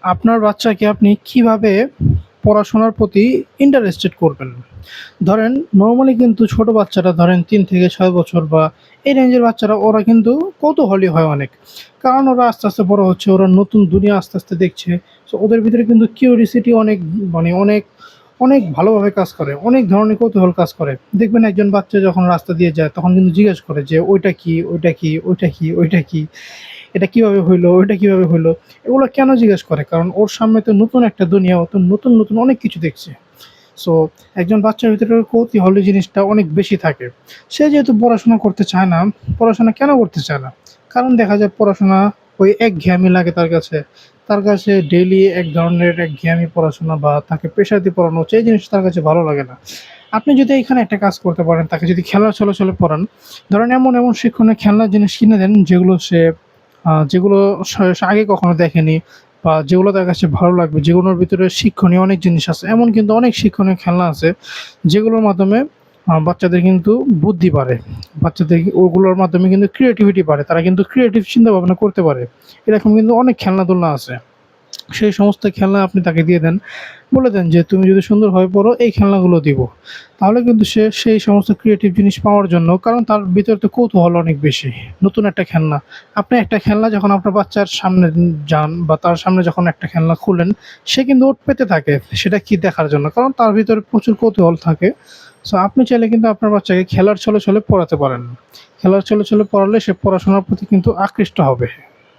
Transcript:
আপনার বাচ্চাকে আপনি কিভাবে পড়াশোনার প্রতি ইন্টারেস্টেড করবেন? ধরেন নরমালি কিন্তু ছোট বাচ্চারা ধরেন ৩ থেকে ৬ বছর বা এই রেঞ্জের বাচ্চারা ওরা কিন্তু কৌতূহলী হয় অনেক। কারণ ওরা আস্তে, আস্তে বড় হচ্ছে, ওরা নতুন দুনিয়া আস্তে, আস্তে দেখছে। সো ওদের ভিতরে কিন্তু কিউরিসিটি অনেক মানে অনেক, অনেক ভালোভাবে কাজ করে। অনেক ধরনের কৌতূহল কাজ করে। দেখবেন একজন বাচ্চা যখন রাস্তা দিয়ে যায় তখন কিন্তু জিজ্ঞেস করে যে, "ওইটা কি? ওইটা কি? ওইটা কি? ওইটা কি?" এটা কিভাবে হইলো? ওইটা কিভাবে হইলো? এগুলো কেন জিজ্ঞেস করে? কারণ ওর সামনে তো নতুন একটা দুনিয়া, ও তো নতুন, নতুন অনেক কিছু দেখছে। সো একজন বাচ্চার ভিতরে কৌতূহলী জিনিসটা অনেক বেশি থাকে। সে যেহেতু পড়াশোনা করতে চায় না, পড়াশোনা কেন করতে চায় না? কারণ দেখা যায় পড়াশোনা ওই একঘেয়েমি লাগে তার কাছে। তার কাছে ডেইলি এক ধরনের একঘেয়েমি পড়াশোনা বা তাকে প্রেশার দিয়ে পড়ানো হচ্ছে, এই জিনিসটা তার কাছে ভালো লাগে না। আপনি যদি এখানে একটা কাজ করতে পারেন, তাকে যদি খেলার ছলে, ছলে পড়ান, ধরেন এমন, এমন শিক্ষণীয় খেলনার জিনিস কিনে দেন যেগুলো সে যেগুলো সে আগে কখনো দেখেনি বা যেগুলো তার কাছে ভালো লাগবে, যেগুলোর ভিতরে শিক্ষণীয় অনেক জিনিস আছে। এমন কিন্তু অনেক শিক্ষণীয় খেলনা আছে যেগুলোর মাধ্যমে বাচ্চাদের কিন্তু বুদ্ধি বাড়ে। বাচ্চাদের ওগুলোর মাধ্যমে কিন্তু ক্রিয়েটিভিটি বাড়ে। তারা কিন্তু ক্রিয়েটিভ চিন্তাভাবনা করতে পারে। এরকম কিন্তু অনেক খেলনা-দুলনা আছে। সেই সমস্ত খেলনা আপনি তাকে দিয়ে দেন। বলে দেন যে, "তুমি যদি সুন্দরভাবে পড়ো এই খেলনাগুলো দিব।" তাহলে কিন্তু সে সেই সমস্ত ক্রিয়েটিভ জিনিস পাওয়ার জন্য, কারণ তার ভিতরে তো কৌতূহল অনেক বেশি। নতুন একটা খেলনা। আপনি একটা খেলনা যখন আপনার বাচ্চার সামনে যান বা তার সামনে যখন একটা খেলনা খুলেন, সে কিন্তু ওট পেতে থাকে সেটা কি দেখার জন্য। কারণ তার ভিতরে প্রচুর কৌতূহল থাকে। সো আপনি চাইলে কিন্তু আপনার বাচ্চাকে খেলার ছলে, ছলে পড়াতে পারেন। খেলার ছলে, ছলে পড়ালে সে পড়াশোনার প্রতি কিন্তু আকৃষ্ট হবে।